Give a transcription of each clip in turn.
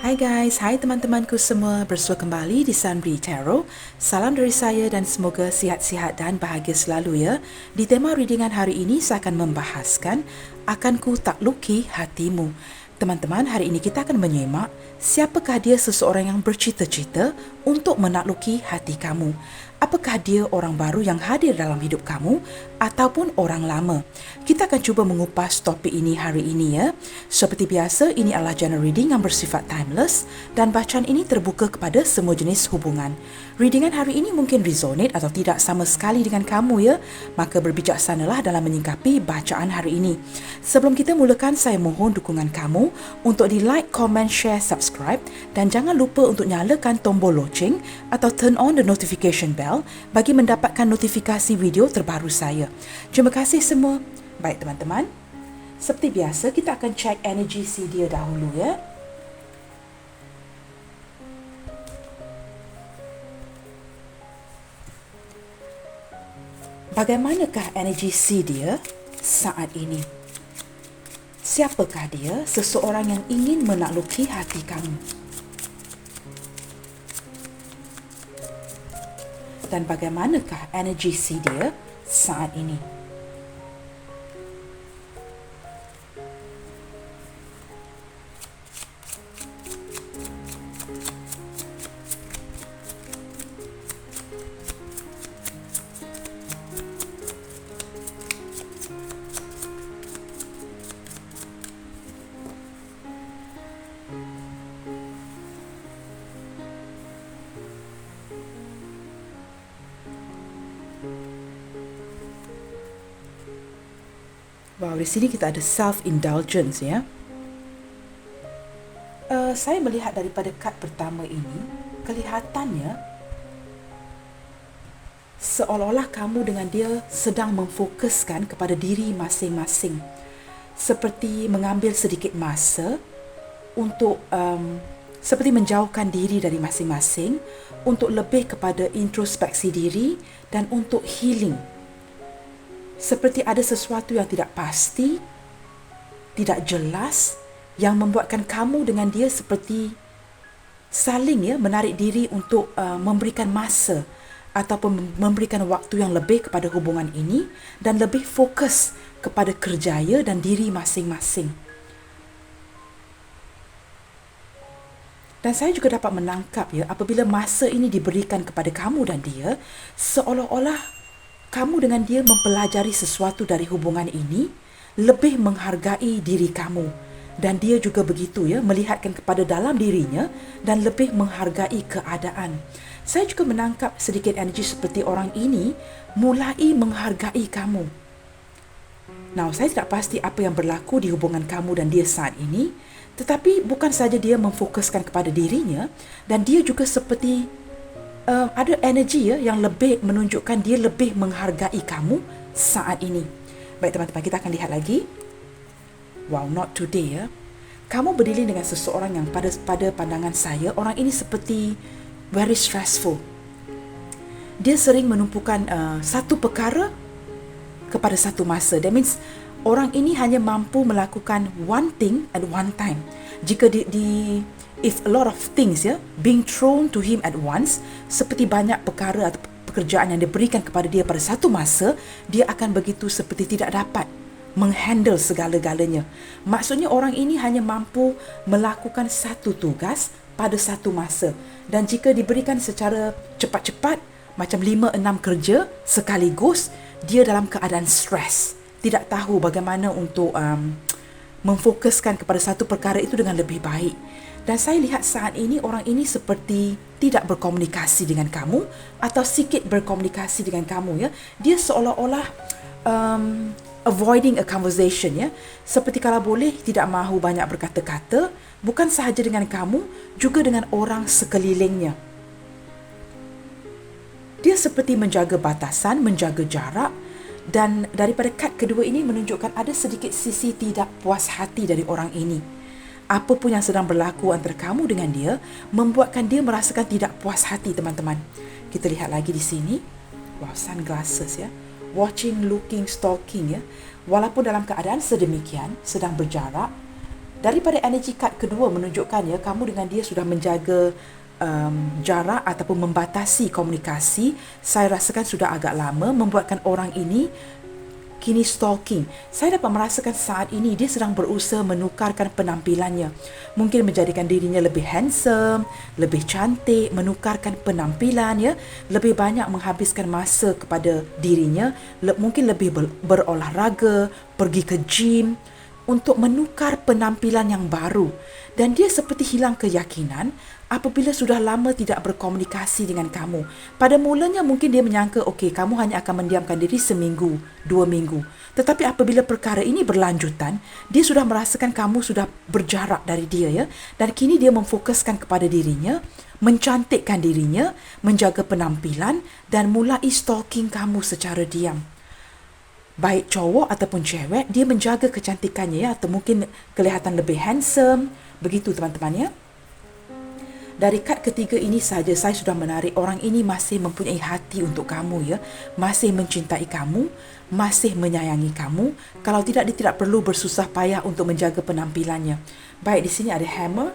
Hai guys, hai teman-temanku semua, bersua kembali di Sunbri Tarot. Salam dari saya dan semoga sihat-sihat dan bahagia selalu ya. Di tema readingan hari ini saya akan membahaskan akan ku takluki hatimu. Teman-teman, hari ini kita akan menyemak siapakah dia seseorang yang bercita-cita untuk menakluki hati kamu. Apakah dia orang baru yang hadir dalam hidup kamu ataupun orang lama? Kita akan cuba mengupas topik ini hari ini ya. Seperti biasa, ini adalah general reading yang bersifat timeless dan bacaan ini terbuka kepada semua jenis hubungan. Readingan hari ini mungkin resonate atau tidak sama sekali dengan kamu ya. Maka berbijaksanalah dalam menyingkapi bacaan hari ini. Sebelum kita mulakan, saya mohon dukungan kamu untuk di like, comment, share, subscribe dan jangan lupa untuk nyalakan tombol loceng atau turn on the notification bell bagi mendapatkan notifikasi video terbaru saya. Terima kasih semua. Baik teman-teman, seperti biasa kita akan cek energi si dia dahulu ya. Bagaimanakah energi si dia saat ini? Siapakah dia seseorang yang ingin menakluki hati kamu? Dan bagaimanakah energi si dia saat ini? Wow, di sini kita ada self-indulgence ya. Saya melihat daripada kad pertama ini, kelihatannya seolah-olah kamu dengan dia sedang memfokuskan kepada diri masing-masing. Seperti mengambil sedikit masa untuk seperti menjauhkan diri dari masing-masing untuk lebih kepada introspeksi diri dan untuk healing. Seperti ada sesuatu yang tidak pasti, tidak jelas, yang membuatkan kamu dengan dia seperti saling ya menarik diri untuk memberikan masa ataupun memberikan waktu yang lebih kepada hubungan ini dan lebih fokus kepada kerjaya dan diri masing-masing. Dan saya juga dapat menangkap ya, apabila masa ini diberikan kepada kamu dan dia, seolah-olah kamu dengan dia mempelajari sesuatu dari hubungan ini, lebih menghargai diri kamu. Dan dia juga begitu ya, melihatkan kepada dalam dirinya dan lebih menghargai keadaan. Saya juga menangkap sedikit energi seperti orang ini mulai menghargai kamu. Nah, saya tidak pasti apa yang berlaku di hubungan kamu dan dia saat ini, tetapi bukan saja dia memfokuskan kepada dirinya, dan dia juga seperti ada energi ya yang lebih menunjukkan dia lebih menghargai kamu saat ini. Baik teman-teman, kita akan lihat lagi. Wow, not today ya. Kamu berdiri dengan seseorang yang pada pandangan saya, orang ini seperti very stressful. Dia sering menumpukan satu perkara kepada satu masa. That means orang ini hanya mampu melakukan one thing at one time. Jika if a lot of things being thrown to him at once, seperti banyak perkara atau pekerjaan yang diberikan kepada dia pada satu masa, dia akan begitu seperti tidak dapat menghandle segala-galanya. Maksudnya orang ini hanya mampu melakukan satu tugas pada satu masa, dan jika diberikan secara cepat-cepat macam 5-6 kerja sekaligus, dia dalam keadaan stres, tidak tahu bagaimana untuk memfokuskan kepada satu perkara itu dengan lebih baik. Dan saya lihat saat ini orang ini seperti tidak berkomunikasi dengan kamu atau sikit berkomunikasi dengan kamu ya. Dia seolah-olah avoiding a conversation ya. Seperti kalau boleh tidak mahu banyak berkata-kata, bukan sahaja dengan kamu, juga dengan orang sekelilingnya. Dia seperti menjaga batasan, menjaga jarak, dan daripada kad kedua ini menunjukkan ada sedikit sisi tidak puas hati dari orang ini. Apa pun yang sedang berlaku antara kamu dengan dia membuatkan dia merasakan tidak puas hati, teman-teman. Kita lihat lagi di sini. Wow, sunglasses ya. Watching, looking, stalking ya. Walaupun dalam keadaan sedemikian, sedang berjarak, Daripada energy card kedua menunjukkan ya, kamu dengan dia sudah menjaga jarak ataupun membatasi komunikasi. Saya rasakan sudah agak lama, membuatkan orang ini kini stalking. Saya dapat merasakan saat ini dia sedang berusaha menukarkan penampilannya. Mungkin menjadikan dirinya lebih handsome, lebih cantik, menukarkan penampilan ya, lebih banyak menghabiskan masa kepada dirinya, mungkin lebih berolahraga, pergi ke gym untuk menukar penampilan yang baru. Dan dia seperti hilang keyakinan apabila sudah lama tidak berkomunikasi dengan kamu. Pada mulanya mungkin dia menyangka, okey, kamu hanya akan mendiamkan diri seminggu, 2 minggu. Tetapi apabila perkara ini berlanjutan, dia sudah merasakan kamu sudah berjarak dari dia ya. Dan kini dia memfokuskan kepada dirinya, mencantikkan dirinya, menjaga penampilan dan mulai stalking kamu secara diam. Baik cowok ataupun cewek, dia menjaga kecantikannya ya, atau mungkin kelihatan lebih handsome. Begitu teman-teman ya. Dari kad ketiga ini saja saya sudah menarik orang ini masih mempunyai hati untuk kamu ya. Masih mencintai kamu, masih menyayangi kamu. Kalau tidak, dia tidak perlu bersusah payah untuk menjaga penampilannya. Baik, di sini ada hammer,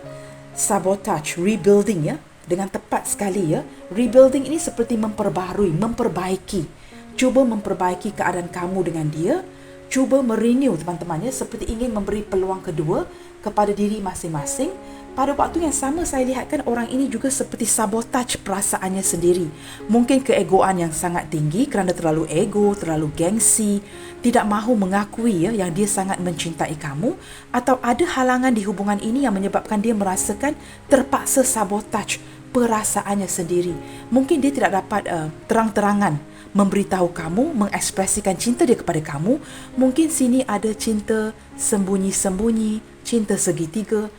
sabotage, rebuilding ya. Dengan tepat sekali ya. Rebuilding ini seperti memperbaharui, memperbaiki. Cuba memperbaiki keadaan kamu dengan dia. Cuba merenew teman-teman ya, seperti ingin memberi peluang kedua kepada diri masing-masing. Pada waktu yang sama saya lihatkan orang ini juga seperti sabotage perasaannya sendiri. Mungkin keegoan yang sangat tinggi kerana terlalu ego, terlalu gengsi, tidak mahu mengakui ya yang dia sangat mencintai kamu, atau ada halangan di hubungan ini yang menyebabkan dia merasakan terpaksa sabotage perasaannya sendiri. Mungkin dia tidak dapat terang-terangan memberitahu kamu, mengekspresikan cinta dia kepada kamu. Mungkin sini ada cinta sembunyi-sembunyi, cinta segitiga.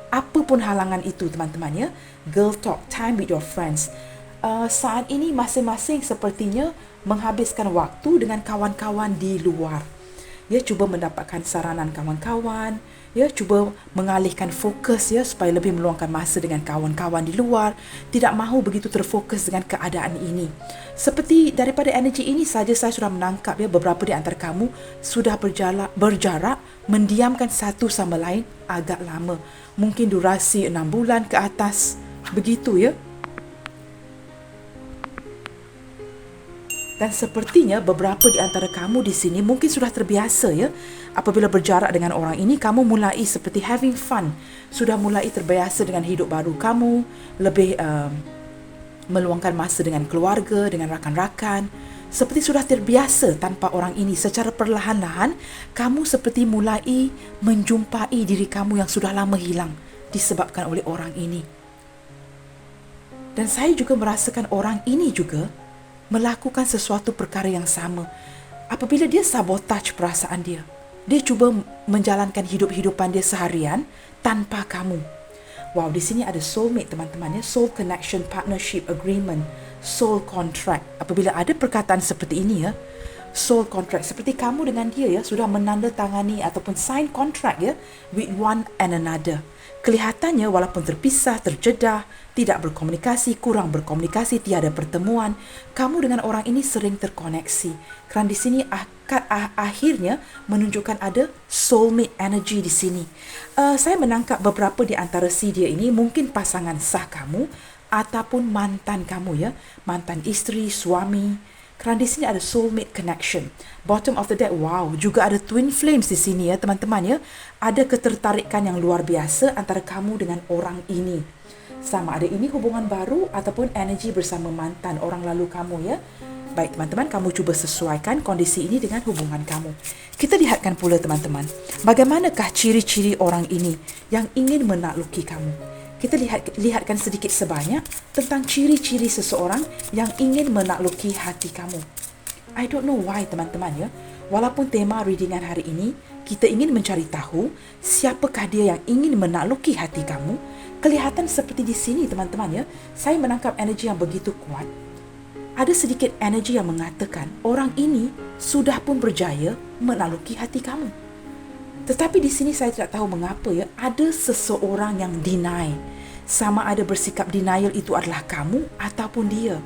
Apapun halangan itu teman-teman ya. Girl talk, time with your friends. Saat ini masing-masing sepertinya menghabiskan waktu dengan kawan-kawan di luar. Ya, cuba mendapatkan saranan kawan-kawan. Ya, cuba mengalihkan fokus ya supaya lebih meluangkan masa dengan kawan-kawan di luar. Tidak mahu begitu terfokus dengan keadaan ini. Seperti daripada energi ini saja saya sudah menangkap ya, beberapa di antara kamu sudah berjarak, mendiamkan satu sama lain agak lama. Mungkin durasi 6 bulan ke atas. Begitu ya. Dan sepertinya beberapa di antara kamu di sini mungkin sudah terbiasa ya. Apabila berjarak dengan orang ini, kamu mulai seperti having fun. Sudah mulai terbiasa dengan hidup baru kamu. Lebih meluangkan masa dengan keluarga, dengan rakan-rakan. Seperti sudah terbiasa tanpa orang ini. Secara perlahan-lahan, kamu seperti mulai menjumpai diri kamu yang sudah lama hilang disebabkan oleh orang ini. Dan saya juga merasakan orang ini juga melakukan sesuatu perkara yang sama. Apabila dia sabotage perasaan dia, dia cuba menjalankan hidup-hidupan dia seharian tanpa kamu. Wow, di sini ada soulmate teman-teman ya, soul connection, partnership, agreement, soul contract. Apabila ada perkataan seperti ini ya, soul contract, seperti kamu dengan dia ya sudah menandatangani ataupun sign contract ya with one and another. Kelihatannya walaupun terpisah, terjedah, tidak berkomunikasi, kurang berkomunikasi, tiada pertemuan, kamu dengan orang ini sering terkoneksi. Kerana di sini akhirnya menunjukkan ada soulmate energy di sini. Saya menangkap beberapa di antara si dia ini mungkin pasangan sah kamu ataupun mantan kamu ya, mantan isteri, suami. Kerana di sini ada soulmate connection. Bottom of the deck, wow, juga ada twin flames di sini ya teman-teman ya. Ada ketertarikan yang luar biasa antara kamu dengan orang ini. Sama ada ini hubungan baru ataupun energi bersama mantan orang lalu kamu ya. Baik teman-teman, kamu cuba sesuaikan kondisi ini dengan hubungan kamu. Kita lihatkan pula teman-teman, bagaimanakah ciri-ciri orang ini yang ingin menakluki kamu. Kita lihatkan sedikit sebanyak tentang ciri-ciri seseorang yang ingin menakluki hati kamu. I don't know why teman-teman ya. Walaupun tema readingan hari ini, kita ingin mencari tahu siapakah dia yang ingin menakluki hati kamu. Kelihatan seperti di sini teman-teman ya. Saya menangkap energi yang begitu kuat. Ada sedikit energi yang mengatakan orang ini sudah pun berjaya menakluki hati kamu. Tetapi di sini saya tidak tahu mengapa ya, ada seseorang yang deny. Sama ada bersikap denial itu adalah kamu ataupun dia.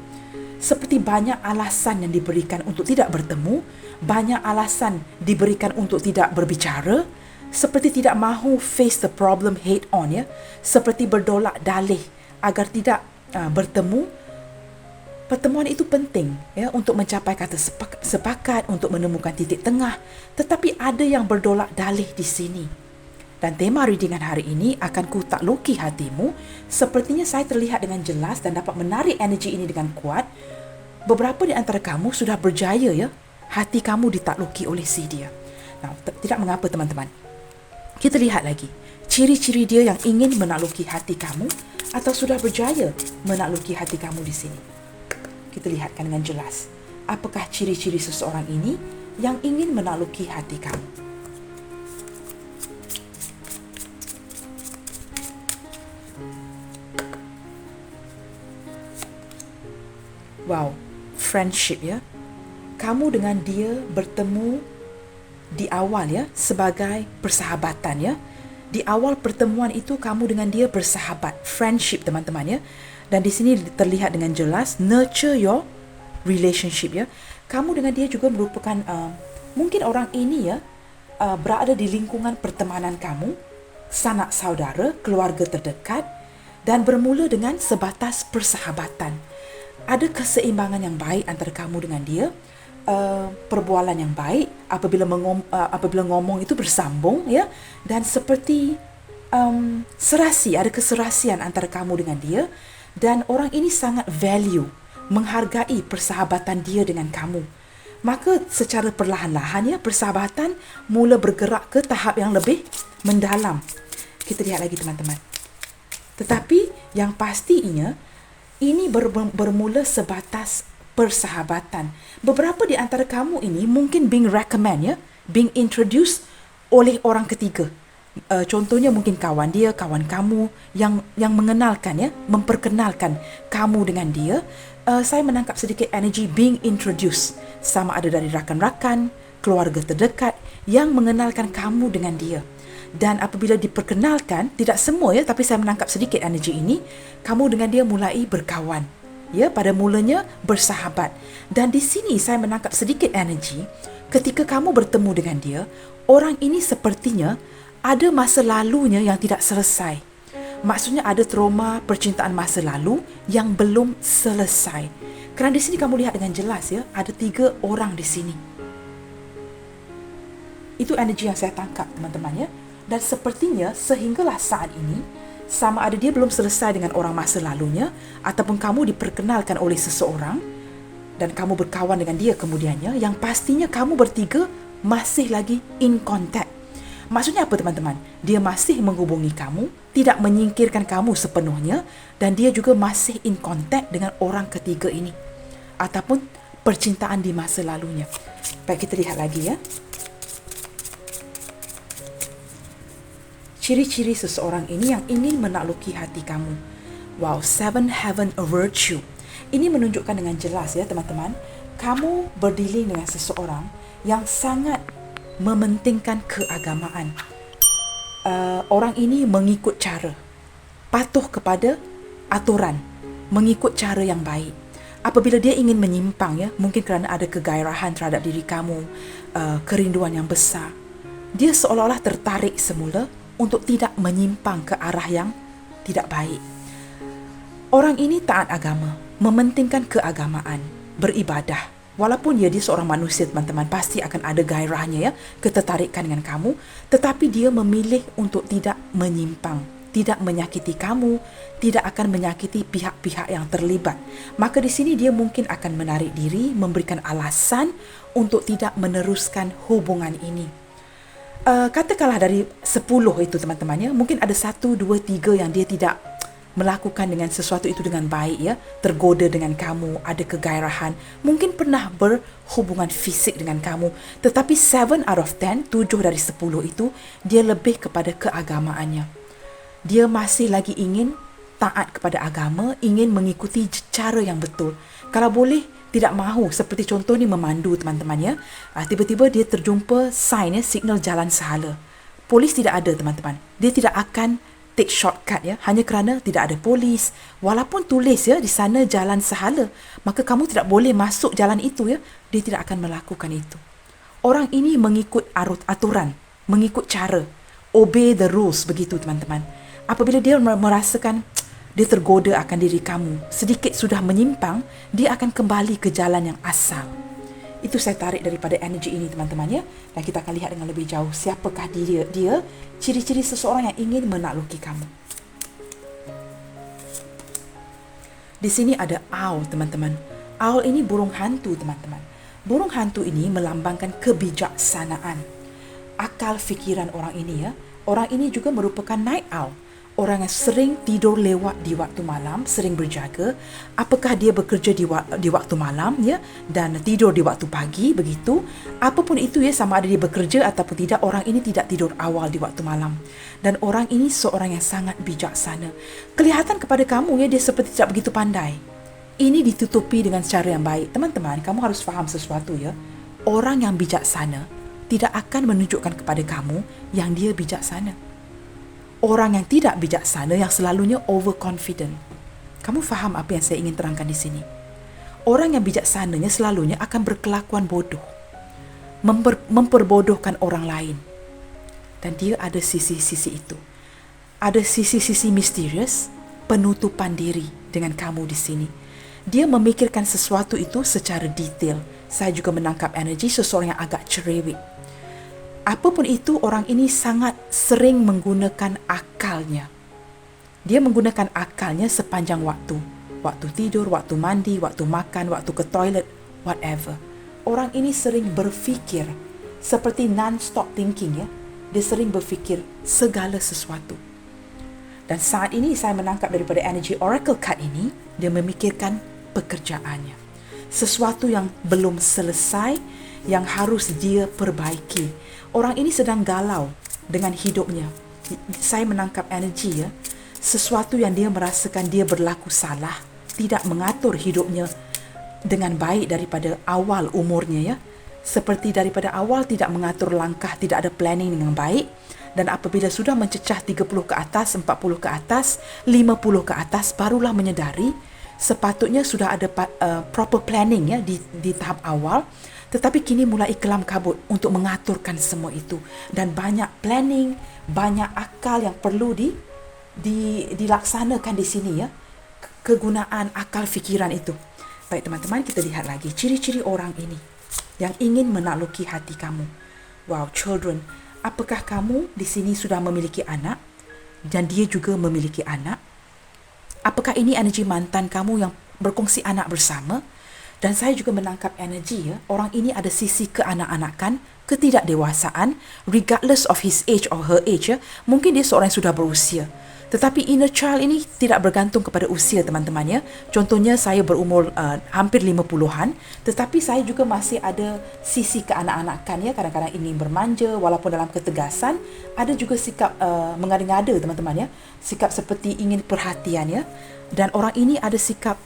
Seperti banyak alasan yang diberikan untuk tidak bertemu, banyak alasan diberikan untuk tidak berbicara, seperti tidak mahu face the problem head on, ya, seperti berdolak dalih agar tidak bertemu. Pertemuan itu penting, ya, untuk mencapai kata sepakat, untuk menemukan titik tengah, tetapi ada yang berdolak dalih di sini. Dan tema readingan hari ini akan ku takluki hatimu. Sepertinya saya terlihat dengan jelas dan dapat menarik energi ini dengan kuat. Beberapa di antara kamu sudah berjaya, ya, hati kamu ditakluki oleh si dia. Nah, tidak mengapa teman-teman. Kita lihat lagi ciri-ciri dia yang ingin menakluki hati kamu atau sudah berjaya menakluki hati kamu di sini. Kita lihatkan dengan jelas. Apakah ciri-ciri seseorang ini yang ingin menakluki hati kamu? Wow, friendship, ya. Kamu dengan dia bertemu di awal, ya, sebagai persahabatan, ya. Di awal pertemuan itu kamu dengan dia bersahabat, friendship teman-teman, ya. Dan di sini terlihat dengan jelas nurture your relationship, ya. Kamu dengan dia juga merupakan mungkin orang ini, ya, berada di lingkungan pertemanan kamu, sanak saudara, keluarga terdekat, dan bermula dengan sebatas persahabatan. Ada keseimbangan yang baik antara kamu dengan dia, perbualan yang baik apabila ngomong itu bersambung, ya, dan seperti serasi, ada keserasian antara kamu dengan dia, dan orang ini sangat value, menghargai persahabatan dia dengan kamu. Maka secara perlahan-lahan, ya, persahabatan mula bergerak ke tahap yang lebih mendalam. Kita lihat lagi teman-teman. Tetapi yang pastinya ini bermula sebatas persahabatan. Beberapa di antara kamu ini mungkin being recommend, ya, being introduced oleh orang ketiga. Contohnya mungkin kawan dia, kawan kamu yang mengenalkan, ya, memperkenalkan kamu dengan dia. Saya menangkap sedikit energi being introduced, sama ada dari rakan-rakan, keluarga terdekat yang mengenalkan kamu dengan dia. Dan apabila diperkenalkan, tidak semua, ya, tapi saya menangkap sedikit energi ini, kamu dengan dia mulai berkawan, ya, pada mulanya bersahabat. Dan di sini saya menangkap sedikit energi ketika kamu bertemu dengan dia, orang ini sepertinya ada masa lalunya yang tidak selesai. Maksudnya ada trauma percintaan masa lalu yang belum selesai. Kerana di sini kamu lihat dengan jelas, ya, ada 3 orang di sini. Itu energi yang saya tangkap teman-teman, ya. Dan sepertinya sehinggalah saat ini, sama ada dia belum selesai dengan orang masa lalunya, ataupun kamu diperkenalkan oleh seseorang dan kamu berkawan dengan dia kemudiannya, yang pastinya kamu bertiga masih lagi in contact. Maksudnya apa teman-teman? Dia masih menghubungi kamu, tidak menyingkirkan kamu sepenuhnya, dan dia juga masih in contact dengan orang ketiga ini, ataupun percintaan di masa lalunya. Baik, kita lihat lagi, ya. Ciri-ciri seseorang ini yang ingin menakluki hati kamu. Wow, 7 Heaven a Virtue. Ini menunjukkan dengan jelas, ya teman-teman, kamu berdealing dengan seseorang yang sangat mementingkan keagamaan. Orang ini mengikut cara, patuh kepada aturan, mengikut cara yang baik. Apabila dia ingin menyimpang, ya, mungkin kerana ada kegairahan terhadap diri kamu, kerinduan yang besar, dia seolah-olah tertarik semula untuk tidak menyimpang ke arah yang tidak baik. Orang ini taat agama, mementingkan keagamaan, beribadah. Walaupun dia seorang manusia teman-teman, pasti akan ada gairahnya, ya, ketertarikan dengan kamu, tetapi dia memilih untuk tidak menyimpang, tidak menyakiti kamu, tidak akan menyakiti pihak-pihak yang terlibat. Maka di sini dia mungkin akan menarik diri, memberikan alasan untuk tidak meneruskan hubungan ini. Katakanlah dari 10 itu teman-teman, ya, mungkin ada 1, 2, 3 yang dia tidak melakukan dengan sesuatu itu dengan baik, ya, tergoda dengan kamu, ada kegairahan, mungkin pernah berhubungan fisik dengan kamu, tetapi 7 out of 10, 7 dari 10 itu dia lebih kepada keagamaannya. Dia masih lagi ingin taat kepada agama, ingin mengikuti cara yang betul. Kalau boleh tidak mahu, seperti contoh ni memandu teman-teman, ya, tiba-tiba dia terjumpa sign, ya, signal jalan sahala. Polis tidak ada teman-teman, dia tidak akan take shortcut, ya, hanya kerana tidak ada polis. Walaupun tulis, ya, di sana jalan sahala, maka kamu tidak boleh masuk jalan itu, ya, dia tidak akan melakukan itu. Orang ini mengikut aturan, mengikut cara. obey the rules, begitu teman-teman. Apabila dia merasakan dia tergoda akan diri kamu, sedikit sudah menyimpang, dia akan kembali ke jalan yang asal. Itu saya tarik daripada energi ini teman-teman ya. Dan kita akan lihat dengan lebih jauh siapakah dia ciri-ciri seseorang yang ingin menakluki kamu. Di sini ada owl teman-teman. Owl ini burung hantu teman-teman. Burung hantu ini melambangkan kebijaksanaan. Akal fikiran orang ini ya. Orang ini juga merupakan night owl. Orang yang sering tidur lewat di waktu malam, sering berjaga. Apakah dia bekerja di waktu malam ya, dan tidur di waktu pagi, begitu. Apapun itu ya, sama ada dia bekerja ataupun tidak, orang ini tidak tidur awal di waktu malam. Dan orang ini seorang yang sangat bijaksana. Kelihatan kepada kamu ya, dia seperti tidak begitu pandai. Ini ditutupi dengan cara yang baik. Teman-teman, kamu harus faham sesuatu ya. Orang yang bijaksana tidak akan menunjukkan kepada kamu yang dia bijaksana. Orang yang tidak bijaksana yang selalunya overconfident. Kamu faham apa yang saya ingin terangkan di sini? Orang yang bijaksananya selalunya akan berkelakuan bodoh. Memperbodohkan orang lain. Dan dia ada sisi-sisi itu. Ada sisi-sisi misterius, penutupan diri dengan kamu di sini. Dia memikirkan sesuatu itu secara detail. Saya juga menangkap energi seseorang yang agak cerewet. Apapun itu, orang ini sangat sering menggunakan akalnya. Dia menggunakan akalnya sepanjang waktu. Waktu tidur, waktu mandi, waktu makan, waktu ke toilet, whatever. Orang ini sering berfikir seperti non-stop thinking ya. Dia sering berfikir segala sesuatu. Dan saat ini saya menangkap daripada energi Oracle card ini, dia memikirkan pekerjaannya. Sesuatu yang belum selesai, yang harus dia perbaiki. Orang ini sedang galau dengan hidupnya. Saya menangkap energi ya. Sesuatu yang dia merasakan dia berlaku salah, tidak mengatur hidupnya dengan baik daripada awal umurnya ya. Seperti daripada awal tidak mengatur langkah, tidak ada planning dengan baik. Dan apabila sudah mencecah 30 ke atas, 40 ke atas, 50 ke atas, barulah menyedari sepatutnya sudah ada proper planning ya di tahap awal. Tetapi kini mulai kelam kabut untuk mengaturkan semua itu. Dan banyak planning, banyak akal yang perlu dilaksanakan di sini ya. Kegunaan akal fikiran itu. Baik teman-teman, kita lihat lagi ciri-ciri orang ini yang ingin menakluki hati kamu. Wow, children, apakah kamu di sini sudah memiliki anak dan dia juga memiliki anak? Apakah ini energi mantan kamu yang berkongsi anak bersama? Dan saya juga menangkap energi ya, orang ini ada sisi keanak-anakan, ketidakdewasaan, regardless of his age or her age ya. Mungkin dia seorang yang sudah berusia. Tetapi inner child ini tidak bergantung kepada usia teman-teman ya. Contohnya saya berumur hampir 50-an, tetapi saya juga masih ada sisi keanak-anakan ya. Kadang-kadang ingin bermanja walaupun dalam ketegasan. Ada juga sikap mengada-ngada teman-teman ya. Sikap seperti ingin perhatian ya. Dan orang ini ada sikap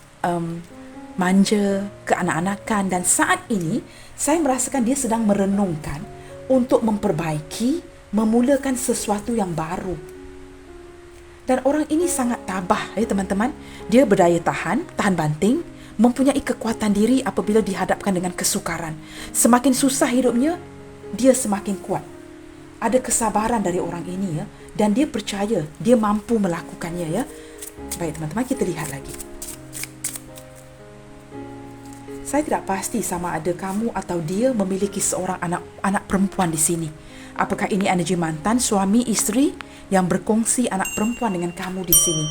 manja, keanak-anakan, dan saat ini saya merasakan dia sedang merenungkan untuk memperbaiki, memulakan sesuatu yang baru. Dan orang ini sangat tabah ya teman-teman. Dia berdaya tahan banting, mempunyai kekuatan diri apabila dihadapkan dengan kesukaran. Semakin susah hidupnya, dia semakin kuat. Ada kesabaran dari orang ini ya, dan dia percaya dia mampu melakukannya ya. Baik teman-teman, kita lihat lagi. Saya tidak pasti sama ada kamu atau dia memiliki seorang anak perempuan di sini. Apakah ini energi mantan, suami, isteri yang berkongsi anak perempuan dengan kamu di sini?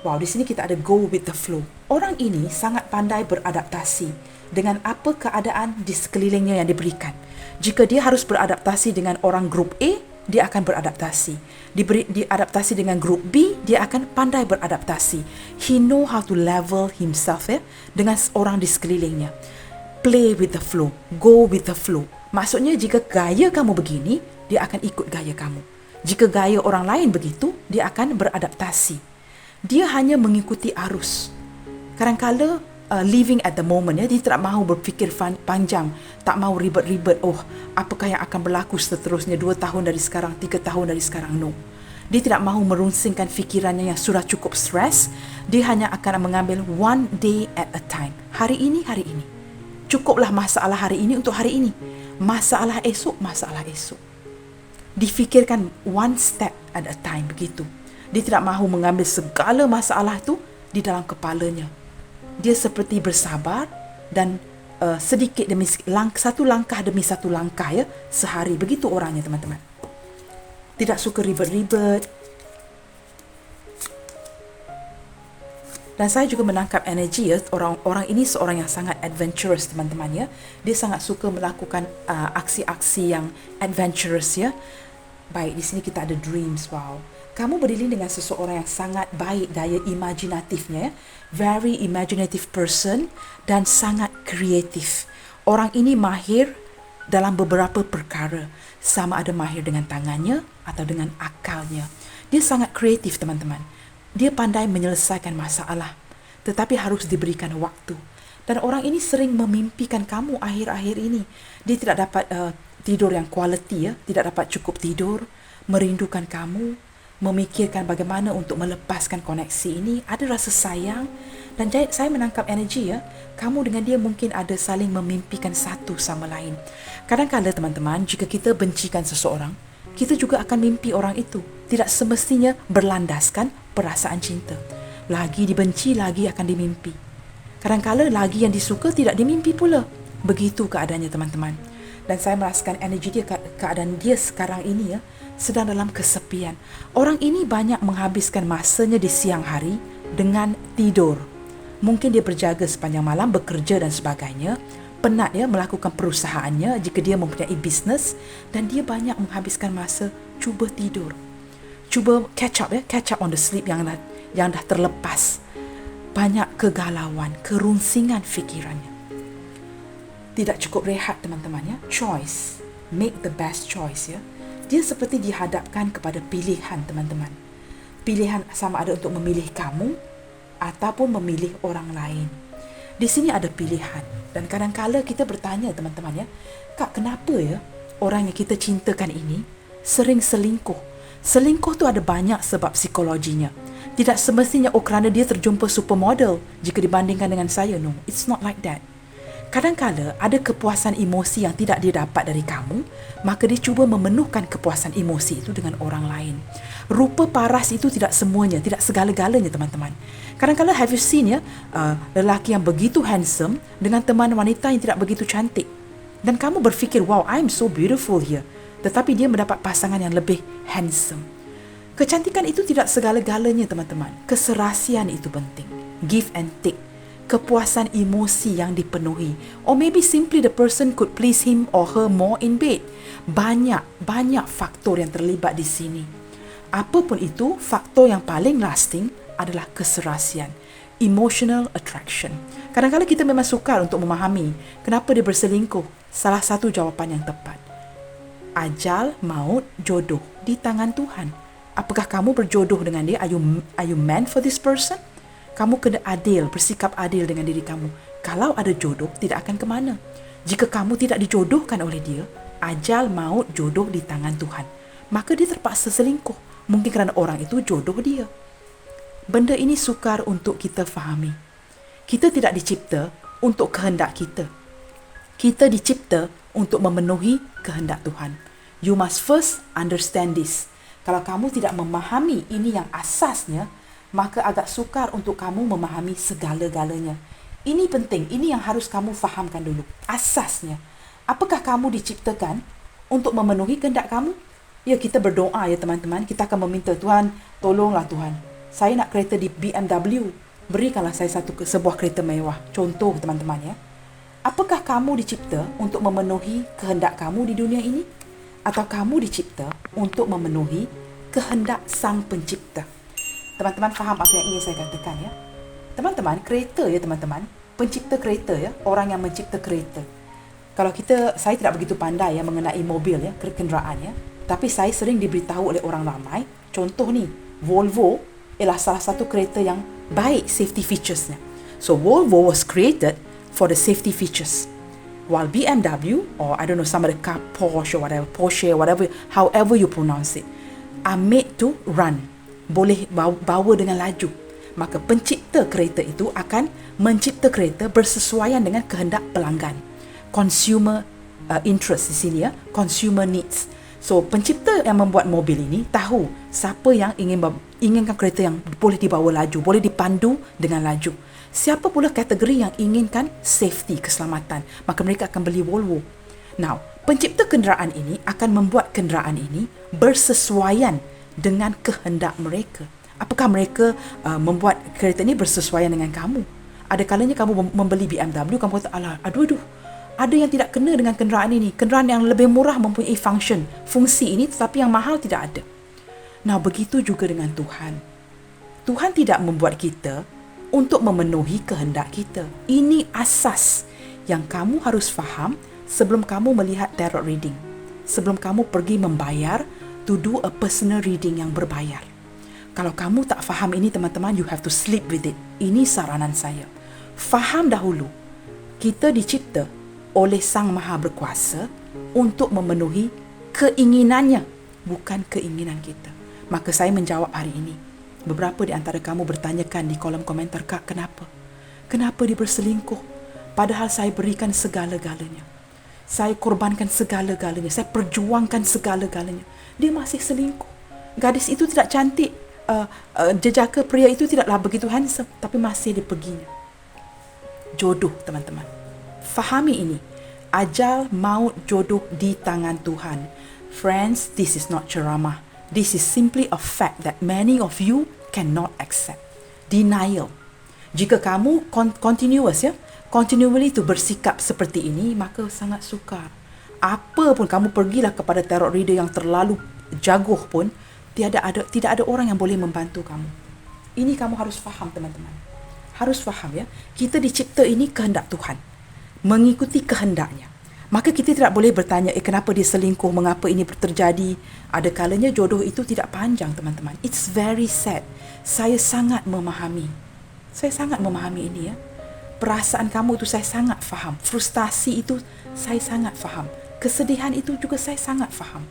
Wow, di sini kita ada go with the flow. Orang ini sangat pandai beradaptasi dengan apa keadaan di sekelilingnya yang diberikan. Jika dia harus beradaptasi dengan orang grup A, dia akan beradaptasi. Diadaptasi dengan grup B, dia akan pandai beradaptasi. He know how to level himself dengan orang di sekelilingnya. Play with the flow, go with the flow. Maksudnya jika gaya kamu begini, dia akan ikut gaya kamu. Jika gaya orang lain begitu, dia akan beradaptasi. Dia hanya mengikuti arus. Kadang-kadang living at the moment ya, dia tidak mahu berfikir panjang, tak mahu ribet-ribet. Oh, apakah yang akan berlaku seterusnya 2 tahun dari sekarang, 3 tahun dari sekarang? No. Dia tidak mahu merunsingkan fikirannya yang sudah cukup stres. Dia hanya akan mengambil one day at a time. Hari ini. Cukuplah masalah hari ini untuk hari ini. Masalah esok. Difikirkan one step at a time, begitu. Dia tidak mahu mengambil segala masalah tu di dalam kepalanya. Dia seperti bersabar dan sedikit demi satu langkah demi satu langkah ya sehari. Begitu orangnya, teman-teman. Tidak suka ribet-ribet. Dan saya juga menangkap energi ya, orang ini seorang yang sangat adventurous, teman-teman ya. Dia sangat suka melakukan aksi-aksi yang adventurous ya. Baik, di sini kita ada dreams. Wow. Kamu berdiri dengan seseorang yang sangat baik daya imajinatifnya ya. Very imaginative person dan sangat kreatif. Orang ini mahir dalam beberapa perkara. Sama ada mahir dengan tangannya atau dengan akalnya. Dia sangat kreatif, teman-teman. Dia pandai menyelesaikan masalah, tetapi harus diberikan waktu. Dan orang ini sering memimpikan kamu akhir-akhir ini. Dia tidak dapat tidur yang quality ya, tidak dapat cukup tidur, merindukan kamu, memikirkan bagaimana untuk melepaskan koneksi ini, ada rasa sayang. Dan saya menangkap energi ya, kamu dengan dia mungkin ada saling memimpikan satu sama lain. Kadang-kadang teman-teman, jika kita bencikan seseorang, kita juga akan mimpi orang itu. Tidak semestinya berlandaskan perasaan cinta. Lagi dibenci, lagi akan dimimpi. Kadang-kadang lagi yang disuka tidak dimimpi pula. Begitu keadaannya, teman-teman. Dan saya merasakan energi dia, keadaan dia sekarang ini ya, sedang dalam kesepian. Orang ini banyak menghabiskan masanya di siang hari dengan tidur. Mungkin dia berjaga sepanjang malam, bekerja dan sebagainya. Penat ya melakukan perusahaannya jika dia mempunyai bisnes, dan dia banyak menghabiskan masa cuba tidur. Cuba catch up on the sleep yang dah terlepas. Banyak kegalauan, kerunsingan fikirannya. Tidak cukup rehat, teman-teman ya. Choice, make the best choice ya. Dia seperti dihadapkan kepada pilihan, teman-teman. Pilihan sama ada untuk memilih kamu ataupun memilih orang lain. Di sini ada pilihan. Dan kadang-kala kita bertanya, teman-teman ya, Kak, kenapa ya orang yang kita cintakan ini sering selingkuh? Selingkuh tu ada banyak sebab psikologinya. Tidak semestinya kerana dia terjumpa supermodel jika dibandingkan dengan saya. No, it's not like that. Kadang-kala ada kepuasan emosi yang tidak dia dapat dari kamu, maka dia cuba memenuhkan kepuasan emosi itu dengan orang lain. Rupa paras itu tidak semuanya, tidak segala-galanya, teman-teman. Kadang-kala have you seen ya, lelaki yang begitu handsome dengan teman wanita yang tidak begitu cantik. Dan kamu berfikir, wow, I'm so beautiful here. Tetapi dia mendapat pasangan yang lebih handsome. Kecantikan itu tidak segala-galanya, teman-teman. Keserasian itu penting. Give and take. Kepuasan emosi yang dipenuhi. Or maybe simply the person could please him or her more in bed. Banyak faktor yang terlibat di sini. Apapun itu, faktor yang paling lasting adalah keserasian. Emotional attraction. Kadang-kadang kita memang sukar untuk memahami kenapa dia berselingkuh. Salah satu jawapan yang tepat. Ajal, maut, jodoh di tangan Tuhan. Apakah kamu berjodoh dengan dia? Are you meant for this person? Kamu kena adil, bersikap adil dengan diri kamu. Kalau ada jodoh, tidak akan ke mana. Jika kamu tidak dijodohkan oleh dia, ajal, maut, jodoh di tangan Tuhan. Maka dia terpaksa selingkuh. Mungkin kerana orang itu jodoh dia. Benda ini sukar untuk kita fahami. Kita tidak dicipta untuk kehendak kita. Kita dicipta untuk memenuhi kehendak Tuhan. You must first understand this. Kalau kamu tidak memahami ini yang asasnya, maka agak sukar untuk kamu memahami segala-galanya. Ini penting, ini yang harus kamu fahamkan dulu. Asasnya, apakah kamu diciptakan untuk memenuhi kehendak kamu? Ya, kita berdoa ya teman-teman. Kita akan meminta, Tuhan, tolonglah Tuhan. Saya nak kereta di BMW. Berikanlah saya sebuah kereta mewah. Contoh teman-teman ya. Apakah kamu dicipta untuk memenuhi kehendak kamu di dunia ini? Atau kamu dicipta untuk memenuhi kehendak Sang Pencipta? Teman-teman faham apa yang ingin saya katakan ya? Teman-teman, kereta ya teman-teman. Pencipta kereta ya, orang yang mencipta kereta. Kalau saya tidak begitu pandai ya mengenai mobil ya, kenderaan ya. Tapi saya sering diberitahu oleh orang ramai. Contoh ni, Volvo ialah salah satu kereta yang baik safety featuresnya. So Volvo was created for the safety features. While BMW, or I don't know, some of the car, Porsche, whatever, however you pronounce it, are made to run. Boleh bawa dengan laju. Maka pencipta kereta itu akan mencipta kereta bersesuaian dengan kehendak pelanggan. Consumer interest di sini ya, consumer needs. So, pencipta yang membuat mobil ini tahu siapa yang inginkan kereta yang boleh dibawa laju, boleh dipandu dengan laju. Siapa pula kategori yang inginkan safety, keselamatan, maka mereka akan beli Volvo. Now, pencipta kenderaan ini akan membuat kenderaan ini bersesuaian dengan kehendak mereka. Apakah mereka membuat kereta ini bersesuaian dengan kamu? Ada kalanya kamu membeli BMW, kamu kata, alah, aduh, ada yang tidak kena dengan kenderaan ini. Kenderaan yang lebih murah mempunyai fungsi ini, tetapi yang mahal tidak ada. Nah, begitu juga dengan Tuhan. Tuhan tidak membuat kita untuk memenuhi kehendak kita. Ini asas yang kamu harus faham sebelum kamu melihat tarot reading. Sebelum kamu pergi membayar to do a personal reading yang berbayar. Kalau kamu tak faham ini, teman-teman, you have to sleep with it. Ini saranan saya. Faham dahulu. Kita dicipta oleh Sang Maha Berkuasa untuk memenuhi keinginannya, bukan keinginan kita. Maka saya menjawab hari ini. Beberapa di antara kamu bertanyakan di kolom komentar, Kak, kenapa? Kenapa dia berselingkuh? Padahal saya berikan segala-galanya. Saya korbankan segala-galanya. Saya perjuangkan segala-galanya. Dia masih selingkuh. Gadis itu tidak cantik. Jejaka pria itu tidaklah begitu handsome. Tapi masih dia perginya. Jodoh, teman-teman. Fahami ini. Ajal, maut, jodoh di tangan Tuhan. Friends, this is not ceramah. This is simply a fact that many of you cannot accept. Denial. Jika kamu continually to bersikap seperti ini, maka sangat sukar. Apa pun kamu pergilah kepada tarot reader yang terlalu jagoh pun, tidak ada orang yang boleh membantu kamu. Ini kamu harus faham, teman-teman. Harus faham, ya. Kita dicipta ini kehendak Tuhan. Mengikuti kehendaknya. Maka kita tidak boleh bertanya, kenapa dia selingkuh, mengapa ini terjadi. Ada kalanya jodoh itu tidak panjang, teman-teman. It's very sad. Saya sangat memahami. Saya sangat memahami ini, ya. Perasaan kamu itu saya sangat faham. Frustasi itu saya sangat faham. Kesedihan itu juga saya sangat faham.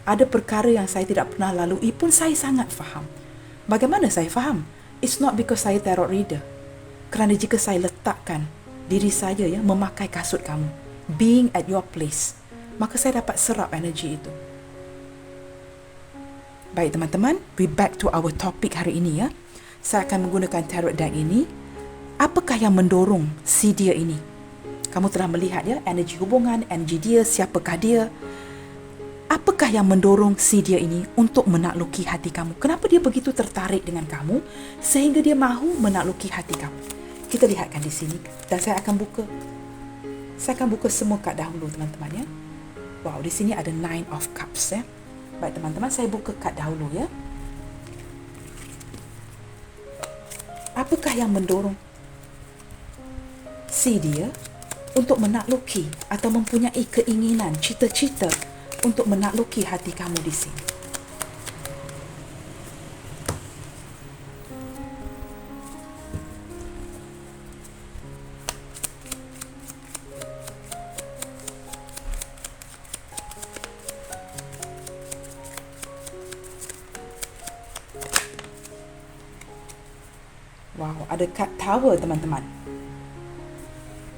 Ada perkara yang saya tidak pernah lalui pun saya sangat faham. Bagaimana saya faham? It's not because saya tarot reader. Kerana jika saya letakkan diri saya, ya, memakai kasut kamu, being at your place, maka saya dapat serap energi itu. Baik, teman-teman, we back to our topic hari ini, ya. Saya akan menggunakan tarot deck ini. Apakah yang mendorong si dia ini? Kamu telah melihat, ya, energi hubungan, energi dia, siapakah dia? Apakah yang mendorong si dia ini untuk menakluki hati kamu? Kenapa dia begitu tertarik dengan kamu sehingga dia mahu menakluki hati kamu? Kita lihatkan di sini, dan saya akan buka semua kad dahulu, teman-teman, ya. Wow, di sini ada Nine of Cups, ya. Baik, teman-teman, saya buka kad dahulu, ya. Apakah yang mendorong si dia untuk menakluki atau mempunyai keinginan, cita-cita untuk menakluki hati kamu di sini? Wow, ada kad Tower, teman-teman.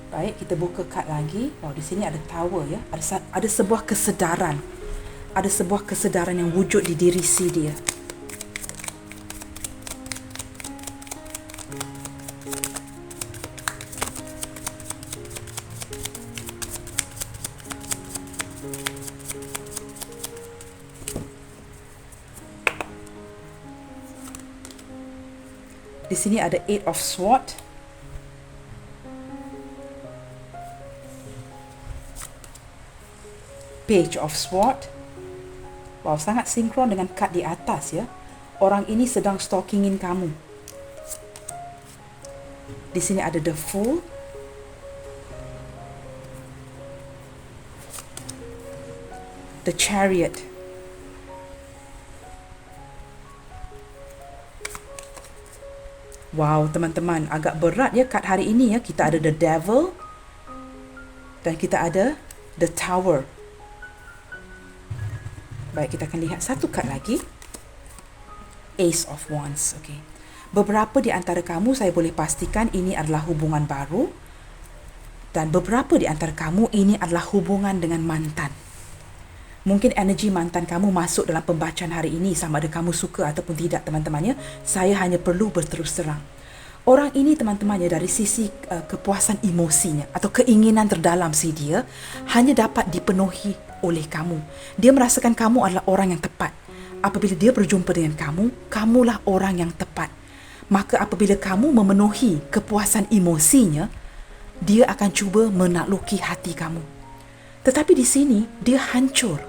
Baik, kita buka kad lagi. Wow, di sini ada Tower, ya. Ada sebuah kesedaran. Ada sebuah kesedaran yang wujud di diri si dia. Di sini ada Eight of Swords. Page of Swords. Wow, sangat sinkron dengan kad di atas, ya. Orang ini sedang stalkingin kamu. Di sini ada The Fool. The Chariot. Wow, teman-teman, agak berat, ya, kad hari ini, ya. Kita ada The Devil dan kita ada The Tower. Baik, kita akan lihat satu kad lagi. Ace of Wands. Okay. Beberapa di antara kamu saya boleh pastikan ini adalah hubungan baru, dan beberapa di antara kamu ini adalah hubungan dengan mantan. Mungkin energi mantan kamu masuk dalam pembacaan hari ini, sama ada kamu suka ataupun tidak teman-temannya. Saya hanya perlu berterus terang. Orang ini teman-temannya dari sisi kepuasan emosinya atau keinginan terdalam dia hanya dapat dipenuhi oleh kamu. Dia merasakan kamu adalah orang yang tepat. Apabila dia berjumpa dengan kamu, kamulah orang yang tepat. Maka apabila kamu memenuhi kepuasan emosinya, dia akan cuba menakluki hati kamu. Tetapi di sini dia hancur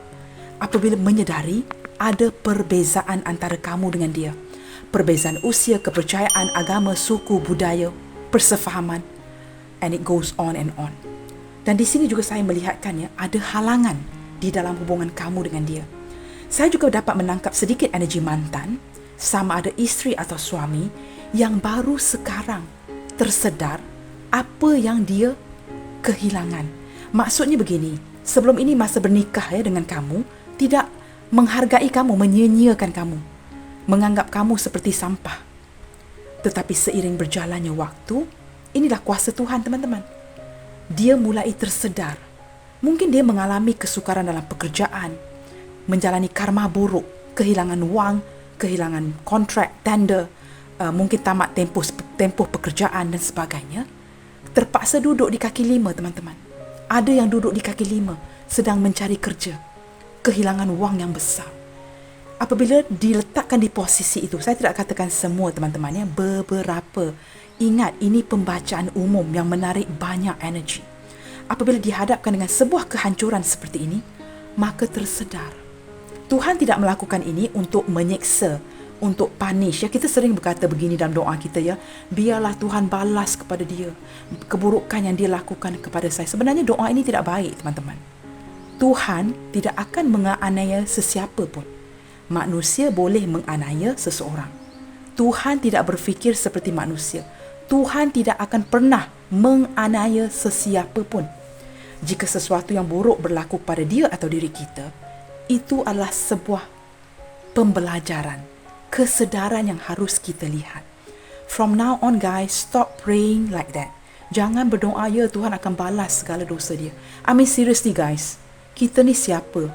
apabila menyedari ada perbezaan antara kamu dengan dia. Perbezaan usia, kepercayaan, agama, suku, budaya, persefahaman, and it goes on and on. Dan di sini juga saya melihatkannya ada halangan di dalam hubungan kamu dengan dia. Saya juga dapat menangkap sedikit energi mantan, sama ada isteri atau suami yang baru sekarang tersedar apa yang dia kehilangan. Maksudnya begini, sebelum ini masa bernikah dengan kamu tidak menghargai kamu, menyia-nyiakan kamu, menganggap kamu seperti sampah. Tetapi seiring berjalannya waktu, inilah kuasa Tuhan teman-teman. Dia mulai tersedar. Mungkin dia mengalami kesukaran dalam pekerjaan, menjalani karma buruk, kehilangan wang, kehilangan kontrak, tender, mungkin tamat tempoh pekerjaan dan sebagainya. Terpaksa duduk di kaki lima teman-teman. Ada yang duduk di kaki lima sedang mencari kerja, kehilangan wang yang besar. Apabila diletakkan di posisi itu, saya tidak katakan semua teman-teman, beberapa. Ingat, ini pembacaan umum yang menarik banyak energi. Apabila dihadapkan dengan sebuah kehancuran seperti ini, maka tersedar. Tuhan tidak melakukan ini untuk menyeksa, untuk punish. Kita sering berkata begini dalam doa kita, biarlah Tuhan balas kepada dia keburukan yang dia lakukan kepada saya. Sebenarnya doa ini tidak baik teman-teman. Tuhan tidak akan menganiaya sesiapa pun. Manusia boleh menganiaya seseorang. Tuhan tidak berfikir seperti manusia. Tuhan tidak akan pernah menganiaya sesiapa pun. Jika sesuatu yang buruk berlaku pada dia atau diri kita, itu adalah sebuah pembelajaran, kesedaran yang harus kita lihat. From now on guys, stop praying like that. Jangan berdoa, Tuhan akan balas segala dosa dia. I mean seriously guys, kita ni siapa?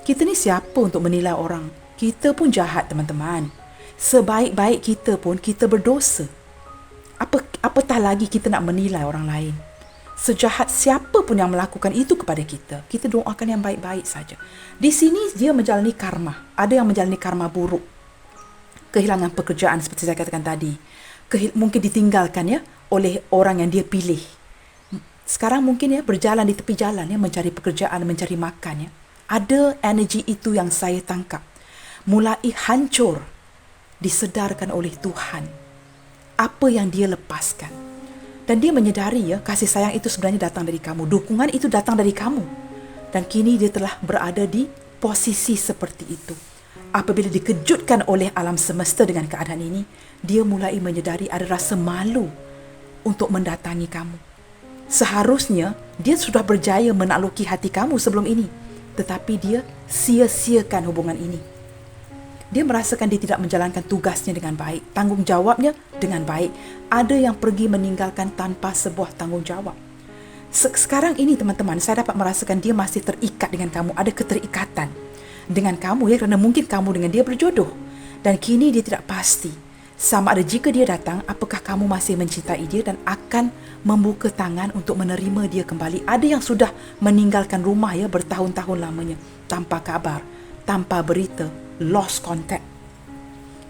Kita ni siapa untuk menilai orang? Kita pun jahat teman-teman. Sebaik-baik kita pun kita berdosa. Apatah lagi kita nak menilai orang lain. Sejahat siapa pun yang melakukan itu kepada kita, kita doakan yang baik-baik saja. Di sini dia menjalani karma. Ada yang menjalani karma buruk. Kehilangan pekerjaan seperti saya katakan tadi. Mungkin ditinggalkan oleh orang yang dia pilih. Sekarang mungkin berjalan di tepi jalan mencari pekerjaan, mencari makan. Ada energi itu yang saya tangkap. Mulai hancur, disedarkan oleh Tuhan apa yang dia lepaskan. Dan dia menyedari kasih sayang itu sebenarnya datang dari kamu. Dukungan itu datang dari kamu. Dan kini dia telah berada di posisi seperti itu. Apabila dikejutkan oleh alam semesta dengan keadaan ini, dia mulai menyedari ada rasa malu untuk mendatangi kamu. Seharusnya dia sudah berjaya menakluki hati kamu sebelum ini. Tetapi dia sia-siakan hubungan ini. Dia merasakan dia tidak menjalankan tugasnya dengan baik, tanggungjawabnya dengan baik. Ada yang pergi meninggalkan tanpa sebuah tanggungjawab. Sekarang ini teman-teman, saya dapat merasakan dia masih terikat dengan kamu. Ada keterikatan dengan kamu kerana mungkin kamu dengan dia berjodoh. Dan kini dia tidak pasti sama ada jika dia datang, apakah kamu masih mencintai dia dan akan membuka tangan untuk menerima dia kembali. Ada yang sudah meninggalkan rumah bertahun-tahun lamanya tanpa kabar, tanpa berita, lost contact.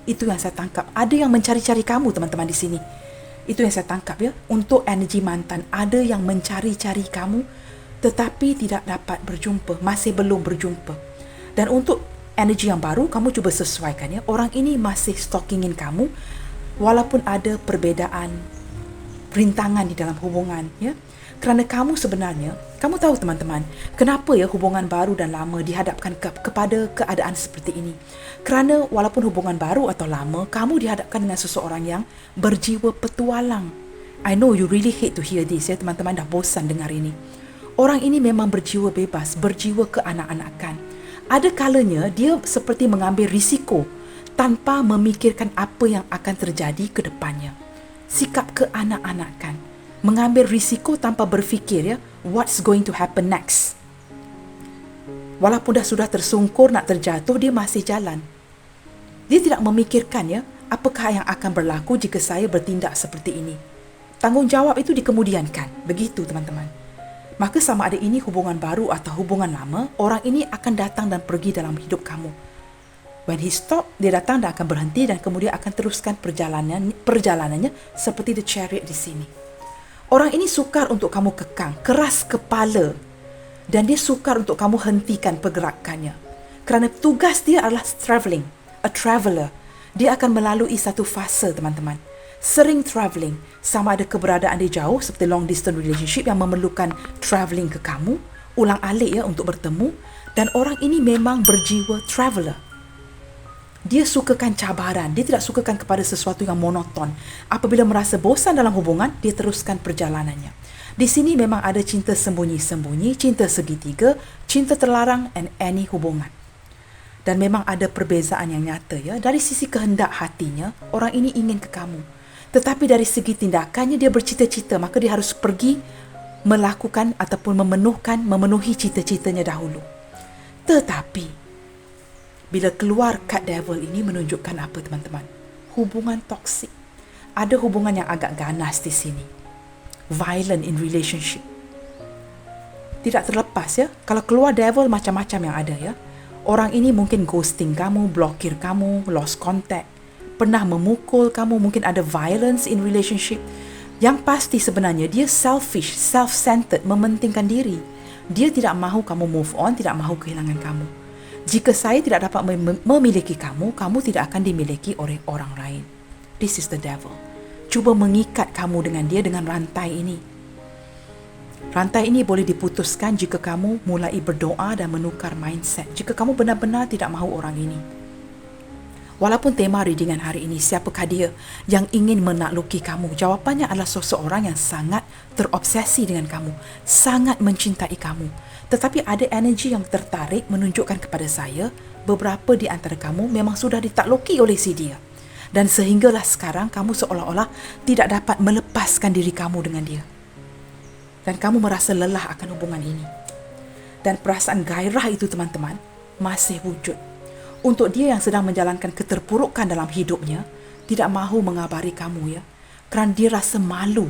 Itu yang saya tangkap. Ada yang mencari-cari kamu teman-teman di sini. Itu yang saya tangkap untuk energi mantan. Ada yang mencari-cari kamu tetapi tidak dapat berjumpa, masih belum berjumpa. Dan untuk energi yang baru, kamu cuba sesuaikan orang ini masih stalkingin kamu walaupun ada perbezaan, rintangan di dalam hubungan kerana kamu sebenarnya, kamu tahu teman-teman, kenapa hubungan baru dan lama dihadapkan kepada keadaan seperti ini? Kerana walaupun hubungan baru atau lama, kamu dihadapkan dengan seseorang yang berjiwa petualang. I know you really hate to hear this teman-teman dah bosan dengar ini. Orang ini memang berjiwa bebas, berjiwa keanak-anakan. Ada kalanya dia seperti mengambil risiko tanpa memikirkan apa yang akan terjadi ke depannya. Sikap keanak-anakan, mengambil risiko tanpa berfikir what's going to happen next. Walaupun sudah tersungkur nak terjatuh, dia masih jalan. Dia tidak memikirkan ya, apakah yang akan berlaku jika saya bertindak seperti ini. Tanggungjawab itu dikemudiankan. Begitu teman-teman. Maka sama ada ini hubungan baru atau hubungan lama, orang ini akan datang dan pergi dalam hidup kamu. When he stop, dia datang dan akan berhenti dan kemudian akan teruskan perjalanannya seperti the chariot di sini. Orang ini sukar untuk kamu kekang, keras kepala, dan dia sukar untuk kamu hentikan pergerakannya. Kerana tugas dia adalah travelling, a traveller. Dia akan melalui satu fase, teman-teman. Sering travelling, sama ada keberadaan dia jauh seperti long distance relationship yang memerlukan travelling ke kamu, ulang alik ya untuk bertemu, dan orang ini memang berjiwa traveller. Dia sukakan cabaran, dia tidak sukakan kepada sesuatu yang monoton. Apabila merasa bosan dalam hubungan, dia teruskan perjalanannya. Di sini memang ada cinta sembunyi-sembunyi, cinta segitiga, cinta terlarang, and any hubungan. Dan memang ada perbezaan yang nyata ya. Dari sisi kehendak hatinya, orang ini ingin ke kamu. Tetapi dari segi tindakannya, dia bercita-cita, maka dia harus pergi melakukan ataupun memenuhi cita-citanya dahulu. Tetapi bila keluar kad devil ini menunjukkan apa teman-teman? Hubungan toksik. Ada hubungan yang agak ganas di sini. Violent in relationship. Tidak terlepas ya. Kalau keluar devil macam-macam yang ada ya. Orang ini mungkin ghosting kamu, blokir kamu, lost contact. Pernah memukul kamu, mungkin ada violence in relationship. Yang pasti sebenarnya dia selfish, self-centered, mementingkan diri. Dia tidak mahu kamu move on, tidak mahu kehilangan kamu. Jika saya tidak dapat memiliki kamu, kamu tidak akan dimiliki oleh orang lain. This is the devil. Cuba mengikat kamu dengan dia dengan rantai ini. Rantai ini boleh diputuskan jika kamu mulai berdoa dan menukar mindset. Jika kamu benar-benar tidak mahu orang ini. Walaupun tema readingan hari ini, siapakah dia yang ingin menakluki kamu? Jawapannya adalah seseorang yang sangat terobsesi dengan kamu. Sangat mencintai kamu. Tetapi ada energi yang tertarik menunjukkan kepada saya, beberapa di antara kamu memang sudah ditakluki oleh si dia. Dan sehinggalah sekarang kamu seolah-olah tidak dapat melepaskan diri kamu dengan dia. Dan kamu merasa lelah akan hubungan ini. Dan perasaan gairah itu teman-teman masih wujud. Untuk dia yang sedang menjalankan keterpurukan dalam hidupnya, tidak mahu mengabari kamu ya. Kerana dia rasa malu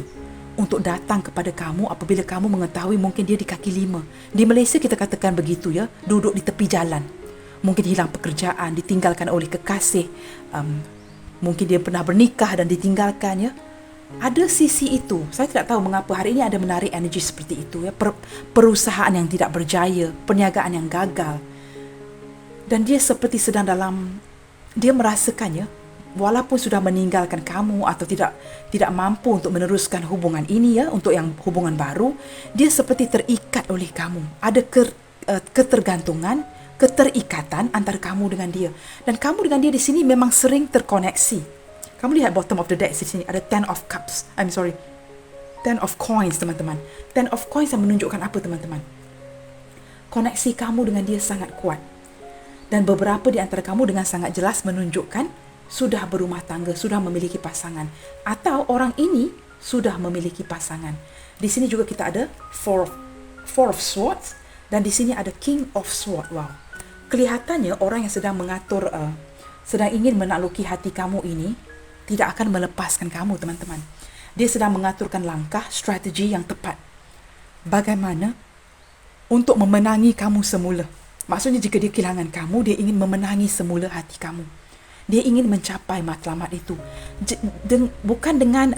untuk datang kepada kamu apabila kamu mengetahui mungkin dia di kaki lima. Di Malaysia kita katakan begitu ya, duduk di tepi jalan. Mungkin hilang pekerjaan, ditinggalkan oleh kekasih. Mungkin dia pernah bernikah dan ditinggalkan ya. Ada sisi itu. Saya tidak tahu mengapa hari ini ada menarik energi seperti itu ya. Perusahaan yang tidak berjaya, perniagaan yang gagal. Dan dia seperti sedang dia merasakannya, walaupun sudah meninggalkan kamu atau tidak mampu untuk meneruskan hubungan ini ya, untuk yang hubungan baru, dia seperti terikat oleh kamu. Ada ketergantungan, keterikatan antara kamu dengan dia. Dan kamu dengan dia di sini memang sering terkoneksi. Kamu lihat bottom of the deck di sini ada 10 of cups. 10 of coins teman-teman. 10 of coins yang menunjukkan apa teman-teman? Koneksi kamu dengan dia sangat kuat. Dan beberapa di antara kamu dengan sangat jelas menunjukkan sudah berumah tangga, sudah memiliki pasangan, atau orang ini sudah memiliki pasangan. Di sini juga kita ada four of swords dan di sini ada king of swords. Wow. Kelihatannya orang yang sedang mengatur, sedang ingin menakluki hati kamu ini tidak akan melepaskan kamu teman-teman. Dia sedang mengaturkan langkah, strategi yang tepat. Bagaimana untuk memenangi kamu semula. Maksudnya jika dia kehilangan kamu, dia ingin memenangi semula hati kamu. Dia ingin mencapai matlamat itu. Bukan dengan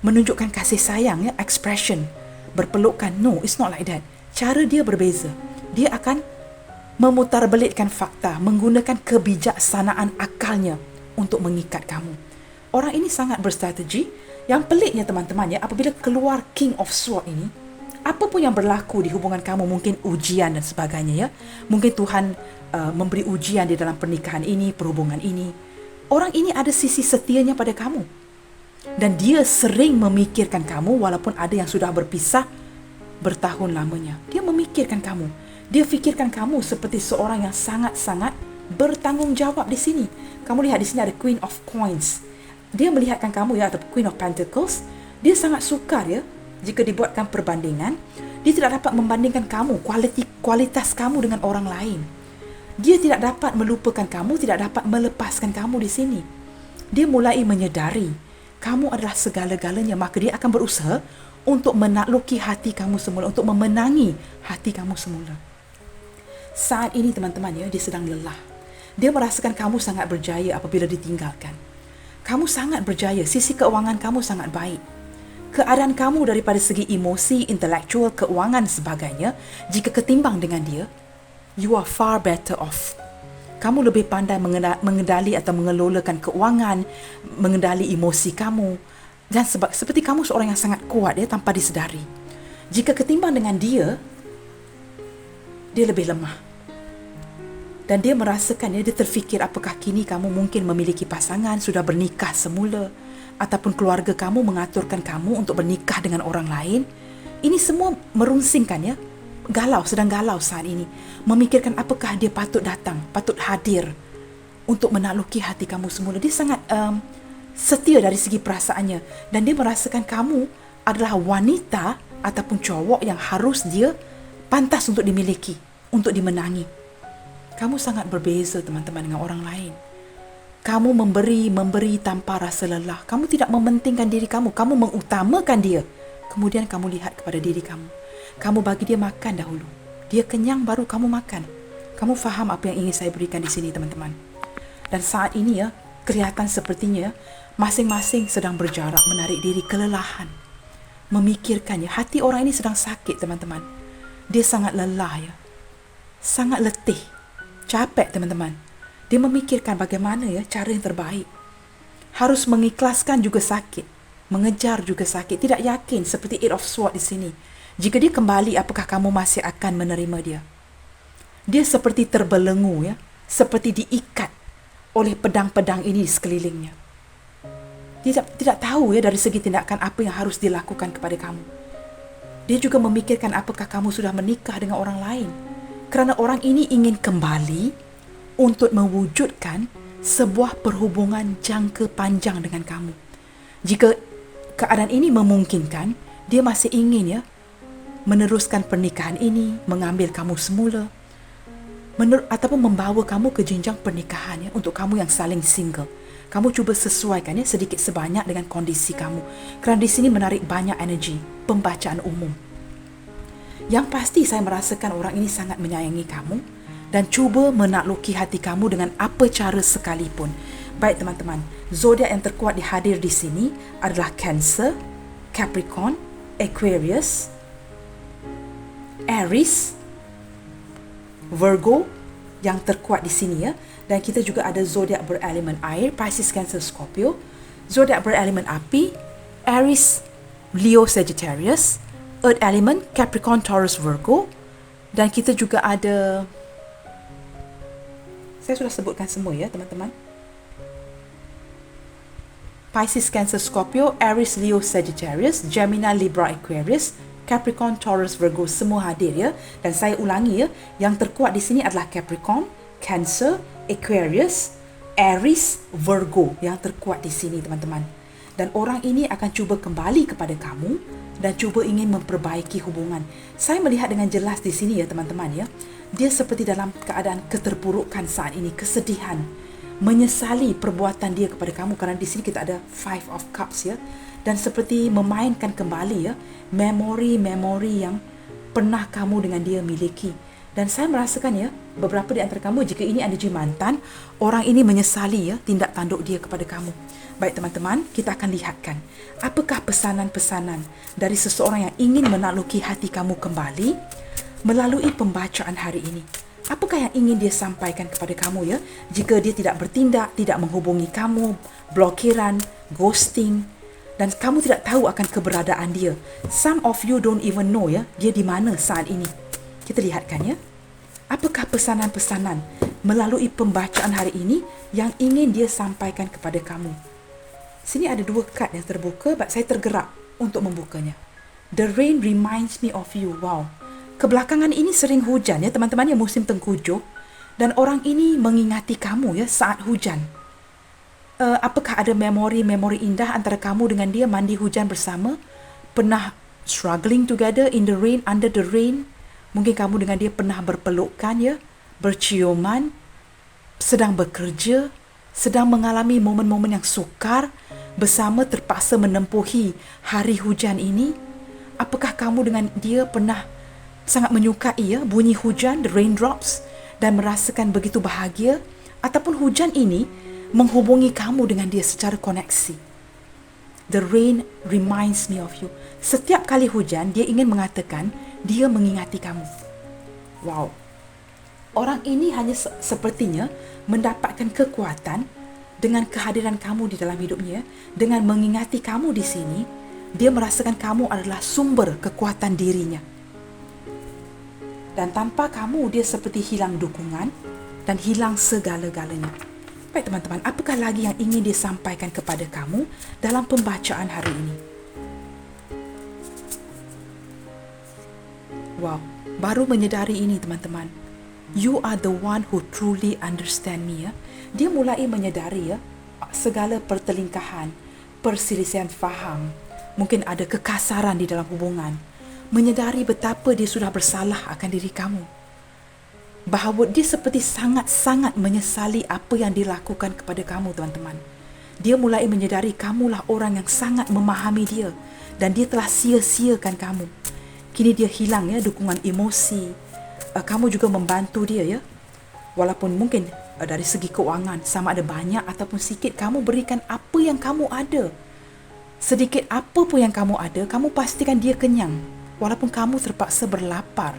menunjukkan kasih sayang, ya, expression, berpelukan. No, it's not like that. Cara dia berbeza. Dia akan memutarbelitkan fakta, menggunakan kebijaksanaan akalnya untuk mengikat kamu. Orang ini sangat berstrategi. Yang peliknya teman-teman ya, apabila keluar King of Sword ini, apa pun yang berlaku di hubungan kamu, mungkin ujian dan sebagainya ya. Mungkin Tuhan memberi ujian di dalam pernikahan ini, perhubungan ini. Orang ini ada sisi setianya pada kamu. Dan dia sering memikirkan kamu walaupun ada yang sudah berpisah bertahun lamanya. Dia memikirkan kamu. Dia fikirkan kamu seperti seorang yang sangat-sangat bertanggungjawab di sini. Kamu lihat di sini ada Queen of Coins. Dia melihatkan kamu ya, atau Queen of Pentacles. Dia sangat sukar ya jika dibuatkan perbandingan. Dia tidak dapat membandingkan kamu, kualitas kamu dengan orang lain. Dia tidak dapat melupakan kamu, tidak dapat melepaskan kamu di sini. Dia mulai menyedari kamu adalah segala-galanya, maka dia akan berusaha untuk menakluki hati kamu semula, untuk memenangi hati kamu semula. Saat ini teman-teman ya, dia sedang lelah. Dia merasakan kamu sangat berjaya apabila ditinggalkan. Kamu sangat berjaya, sisi keuangan kamu sangat baik. Keadaan kamu daripada segi emosi, intelektual, keuangan sebagainya, jika ketimbang dengan dia, you are far better off. Kamu lebih pandai mengendali atau mengelolakan keuangan, mengendali emosi kamu. Dan seperti kamu seorang yang sangat kuat ya, tanpa disedari. Jika ketimbang dengan dia, dia lebih lemah. Dan dia merasakan, dia terfikir apakah kini kamu mungkin memiliki pasangan, sudah bernikah semula, ataupun keluarga kamu mengaturkan kamu untuk bernikah dengan orang lain. Ini semua merunsingkan ya. Sedang galau saat ini. Memikirkan apakah dia patut datang, patut hadir untuk menakluki hati kamu semula. Dia sangat setia dari segi perasaannya. Dan dia merasakan kamu adalah wanita ataupun cowok yang harus dia pantas untuk dimiliki, untuk dimenangi. Kamu sangat berbeza teman-teman dengan orang lain. Kamu memberi tanpa rasa lelah. Kamu tidak mementingkan diri kamu. Kamu mengutamakan dia. Kemudian kamu lihat kepada diri kamu. Kamu bagi dia makan dahulu. Dia kenyang baru kamu makan. Kamu faham apa yang ingin saya berikan di sini teman-teman. Dan saat ini ya, kelihatan sepertinya masing-masing sedang berjarak, menarik diri, kelelahan. Memikirkan ya, hati orang ini sedang sakit teman-teman. Dia sangat lelah ya. Sangat letih. Capek teman-teman. Dia memikirkan bagaimana ya cara yang terbaik. Harus mengikhlaskan juga sakit. Mengejar juga sakit. Tidak yakin seperti Eight of Swords di sini. Jika dia kembali, apakah kamu masih akan menerima dia? Dia seperti terbelenggu ya. Seperti diikat oleh pedang-pedang ini di sekelilingnya. Dia tidak tahu ya dari segi tindakan apa yang harus dilakukan kepada kamu. Dia juga memikirkan apakah kamu sudah menikah dengan orang lain. Kerana orang ini ingin kembali untuk mewujudkan sebuah perhubungan jangka panjang dengan kamu. Jika keadaan ini memungkinkan, dia masih ingin ya meneruskan pernikahan ini, mengambil kamu semula, ataupun membawa kamu ke jenjang pernikahan ya, untuk kamu yang saling single. Kamu cuba sesuaikan ya sedikit sebanyak dengan kondisi kamu. Kerana di sini menarik banyak energi, pembacaan umum. Yang pasti saya merasakan orang ini sangat menyayangi kamu dan cuba menakluki hati kamu dengan apa cara sekalipun. Baik teman-teman, zodiak yang terkuat dihadir di sini adalah Cancer, Capricorn, Aquarius, Aries, Virgo yang terkuat di sini ya. Dan kita juga ada zodiak berelemen air, Pisces, Cancer, Scorpio. Zodiak berelemen api, Aries, Leo, Sagittarius. Earth element, Capricorn, Taurus, Virgo. Dan kita juga ada, saya sudah sebutkan semua ya teman-teman. Pisces, Cancer, Scorpio, Aries, Leo, Sagittarius, Gemini, Libra, Aquarius, Capricorn, Taurus, Virgo, semua hadir ya. Dan saya ulangi ya, yang terkuat di sini adalah Capricorn, Cancer, Aquarius, Aries, Virgo yang terkuat di sini teman-teman. Dan orang ini akan cuba kembali kepada kamu dan cuba ingin memperbaiki hubungan. Saya melihat dengan jelas di sini ya teman-teman ya. Dia seperti dalam keadaan keterpurukan saat ini, kesedihan, menyesali perbuatan dia kepada kamu. Kerana di sini kita ada Five of Cups ya. Dan seperti memainkan kembali ya memori-memori yang pernah kamu dengan dia miliki. Dan saya merasakan ya, beberapa di antara kamu, jika ini energi mantan, orang ini menyesali ya tindak tanduk dia kepada kamu. Baik teman-teman, kita akan lihatkan apakah pesanan-pesanan dari seseorang yang ingin menakluki hati kamu kembali melalui pembacaan hari ini. Apakah yang ingin dia sampaikan kepada kamu ya? Jika dia tidak bertindak, tidak menghubungi kamu, blokiran, ghosting, dan kamu tidak tahu akan keberadaan dia. Some of you don't even know ya, dia di mana saat ini. Kita lihatkan ya. Apakah pesanan-pesanan melalui pembacaan hari ini yang ingin dia sampaikan kepada kamu? Sini ada 2 kad yang terbuka, saya tergerak untuk membukanya. The rain reminds me of you. Wow. Kebelakangan ini sering hujan ya teman-teman ya, musim tengkujuh. Dan orang ini mengingati kamu ya saat hujan. Apakah ada memori-memori indah antara kamu dengan dia, mandi hujan bersama? Pernah struggling together in the rain, under the rain. Mungkin kamu dengan dia pernah berpelukan ya, berciuman, sedang bekerja, sedang mengalami momen-momen yang sukar, bersama terpaksa menempuhi hari hujan ini. Apakah kamu dengan dia pernah sangat menyukai ya bunyi hujan, the raindrops, dan merasakan begitu bahagia? Ataupun hujan ini menghubungi kamu dengan dia secara koneksi. The rain reminds me of you. Setiap kali hujan, dia ingin mengatakan, dia mengingati kamu. Wow. Orang ini hanya sepertinya mendapatkan kekuatan dengan kehadiran kamu di dalam hidupnya. Dengan mengingati kamu di sini, dia merasakan kamu adalah sumber kekuatan dirinya. Dan tanpa kamu, dia seperti hilang dukungan dan hilang segala-galanya. Baik teman-teman, apakah lagi yang ingin dia sampaikan kepada kamu dalam pembacaan hari ini? Wow, baru menyedari ini teman-teman. You are the one who truly understand me ya. Dia mulai menyedari ya, segala pertelingkahan, perselisihan faham, mungkin ada kekasaran di dalam hubungan. Menyedari betapa dia sudah bersalah akan diri kamu. Bahawa dia seperti sangat-sangat menyesali apa yang dilakukan kepada kamu teman-teman. Dia mulai menyedari kamulah orang yang sangat memahami dia dan dia telah sia-siakan kamu. Kini dia hilang ya dukungan emosi. Kamu juga membantu dia ya. Walaupun mungkin dari segi keuangan sama ada banyak ataupun sikit, kamu berikan apa yang kamu ada. Sedikit apa pun yang kamu ada, kamu pastikan dia kenyang. Walaupun kamu terpaksa berlapar.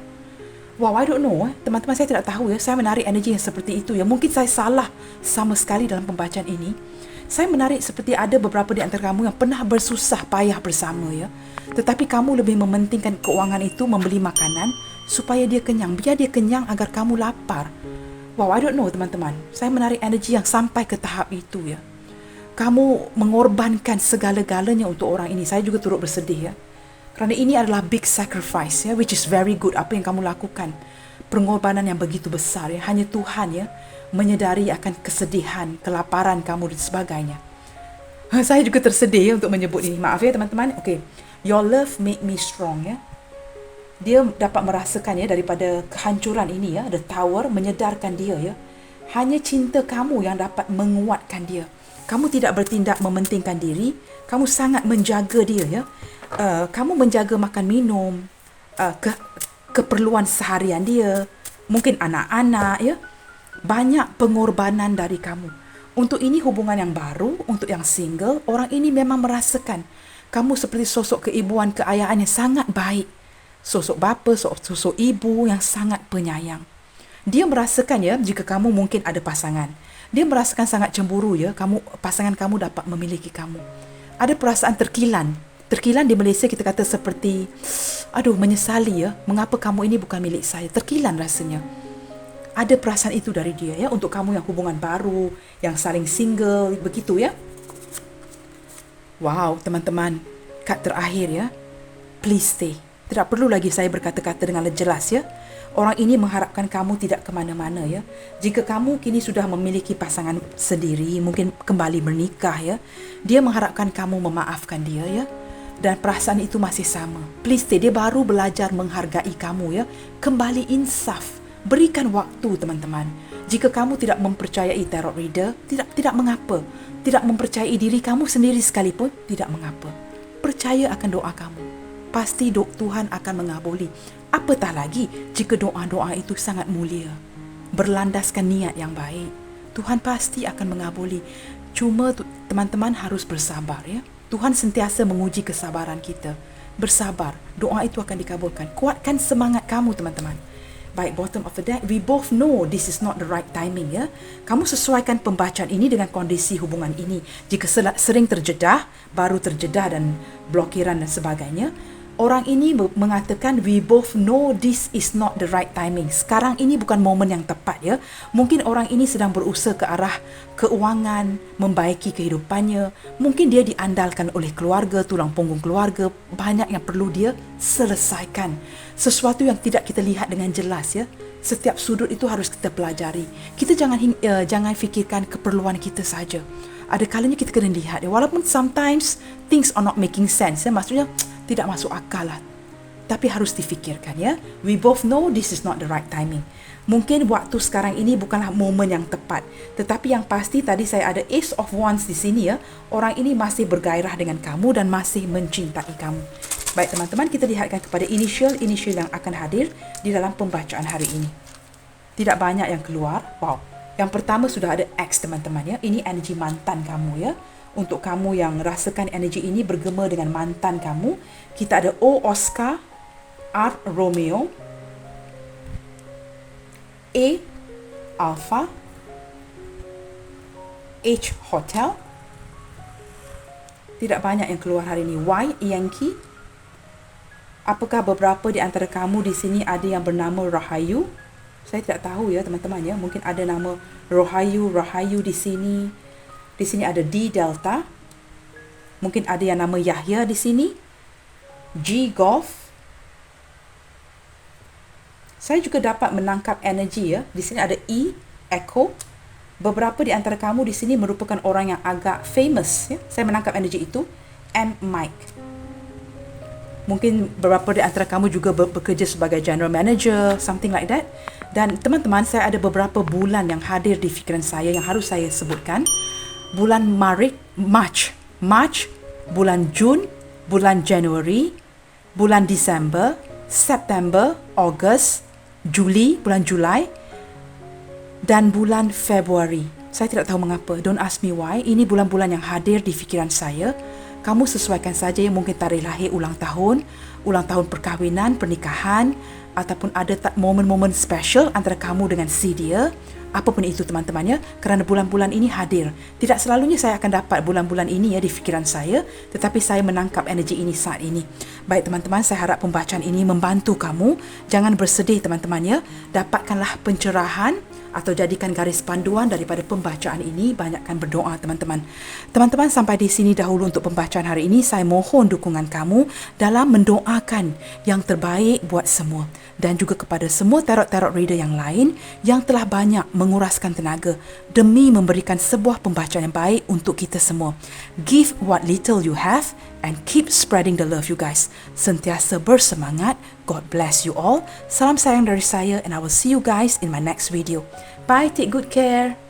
Wow, I don't know. Teman-teman, saya tidak tahu ya. Saya menarik energi yang seperti itu ya. Mungkin saya salah sama sekali dalam pembacaan ini. Saya menarik seperti ada beberapa di antara kamu yang pernah bersusah payah bersama ya. Tetapi kamu lebih mementingkan keuangan itu, membeli makanan supaya dia kenyang. Biar dia kenyang agar kamu lapar. Wow, I don't know teman-teman. Saya menarik energi yang sampai ke tahap itu ya. Kamu mengorbankan segala-galanya untuk orang ini. Saya juga turut bersedih ya. Kerana ini adalah big sacrifice ya, which is very good apa yang kamu lakukan. Pengorbanan yang begitu besar ya. Hanya Tuhan ya menyedari akan kesedihan, kelaparan kamu dan sebagainya. Saya juga tersedih ya untuk menyebut ini. Maaf ya teman-teman. Okay. Your love make me strong ya. Dia dapat merasakan ya daripada kehancuran ini ya, the tower menyedarkan dia ya. Hanya cinta kamu yang dapat menguatkan dia. Kamu tidak bertindak mementingkan diri, kamu sangat menjaga dia ya. Kamu menjaga makan minum, keperluan seharian dia, mungkin anak-anak ya. Banyak pengorbanan dari kamu. Untuk ini hubungan yang baru, untuk yang single, orang ini memang merasakan kamu seperti sosok keibuan, keayaan yang sangat baik. Sosok bapa, sosok ibu yang sangat penyayang. Dia merasakan ya, jika kamu mungkin ada pasangan. Dia merasakan sangat cemburu ya, pasangan kamu dapat memiliki kamu. Ada perasaan terkilan. Terkilan di Malaysia kita kata seperti, aduh menyesali ya, mengapa kamu ini bukan milik saya. Terkilan rasanya. Ada perasaan itu dari dia ya, untuk kamu yang hubungan baru, yang saling single, begitu ya. Wow, teman-teman, kad terakhir ya. Please stay. Tidak perlu lagi saya berkata-kata dengan jelas ya. Orang ini mengharapkan kamu tidak ke mana-mana ya. Jika kamu kini sudah memiliki pasangan sendiri, mungkin kembali bernikah ya, dia mengharapkan kamu memaafkan dia ya. Dan perasaan itu masih sama. Please stay, dia baru belajar menghargai kamu ya. Kembali insaf. Berikan waktu teman-teman. Jika kamu tidak mempercayai tarot reader, tidak mengapa. Tidak mempercayai diri kamu sendiri sekalipun, tidak mengapa. Percaya akan doa kamu. Pasti Tuhan akan mengabuli. Apatah lagi jika doa-doa itu sangat mulia, berlandaskan niat yang baik. Tuhan pasti akan mengabuli. Cuma teman-teman harus bersabar ya. Tuhan sentiasa menguji kesabaran kita. Bersabar, doa itu akan dikabulkan. Kuatkan semangat kamu teman-teman. Baik, bottom of the deck, we both know this is not the right timing ya. Kamu sesuaikan pembacaan ini dengan kondisi hubungan ini. Jika sering terjedah, baru terjedah dan blokiran dan sebagainya, orang ini mengatakan we both know this is not the right timing. Sekarang ini bukan momen yang tepat ya. Mungkin orang ini sedang berusaha ke arah keuangan, membaiki kehidupannya. Mungkin dia diandalkan oleh keluarga, tulang punggung keluarga. Banyak yang perlu dia selesaikan. Sesuatu yang tidak kita lihat dengan jelas ya. Setiap sudut itu harus kita pelajari. Kita jangan fikirkan keperluan kita saja. Ada kalanya kita kena lihat ya. Walaupun sometimes things are not making sense ya. Maksudnya Tidak masuk akal lah. Tapi harus difikirkan ya. We both know this is not the right timing. Mungkin waktu sekarang ini bukanlah momen yang tepat. Tetapi yang pasti tadi saya ada Ace of Wands di sini ya. Orang ini masih bergairah dengan kamu dan masih mencintai kamu. Baik teman-teman, kita lihatkan kepada initial yang akan hadir di dalam pembacaan hari ini. Tidak banyak yang keluar. Wow. Yang pertama sudah ada X teman-teman ya. Ini energi mantan kamu ya. Untuk kamu yang rasakan energi ini bergema dengan mantan kamu, kita ada O Oscar, R Romeo, A Alpha, H Hotel. Tidak banyak yang keluar hari ini. Y Yankee. Apakah beberapa di antara kamu di sini ada yang bernama Rahayu? Saya tidak tahu ya teman-teman ya. Mungkin ada nama Rahayu di sini. Di sini ada D Delta. Mungkin ada yang nama Yahya di sini. G Golf. Saya juga dapat menangkap energi ya. Di sini ada E Echo. Beberapa di antara kamu di sini merupakan orang yang agak famous ya. Saya menangkap energi itu. M Mike. Mungkin beberapa di antara kamu juga bekerja sebagai general manager, something like that. Dan teman-teman, saya ada beberapa bulan yang hadir di fikiran saya yang harus saya sebutkan. Bulan March, bulan Jun, bulan Januari, bulan Disember, September, August, Juli, bulan Julai, dan bulan Februari. Saya tidak tahu mengapa. Don't ask me why. Ini bulan-bulan yang hadir di fikiran saya. Kamu sesuaikan saja yang mungkin tarikh lahir, ulang tahun perkahwinan, pernikahan, ataupun ada momen-momen special antara kamu dengan si dia. Apapun itu teman-teman ya, kerana bulan-bulan ini hadir. Tidak selalunya saya akan dapat bulan-bulan ini ya di fikiran saya, tetapi saya menangkap energi ini saat ini. Baik teman-teman, saya harap pembacaan ini membantu kamu. Jangan bersedih teman-teman ya. Dapatkanlah pencerahan atau jadikan garis panduan daripada pembacaan ini. Banyakkan berdoa teman-teman. Teman-teman, sampai di sini dahulu untuk pembacaan hari ini. Saya mohon dukungan kamu dalam mendoakan yang terbaik buat semua. Dan juga kepada semua tarot-tarot reader yang lain yang telah banyak menguraskan tenaga demi memberikan sebuah pembacaan yang baik untuk kita semua. Give what little you have and keep spreading the love you guys. Sentiasa bersemangat. God bless you all. Salam sayang dari saya and I will see you guys in my next video. Bye, take good care.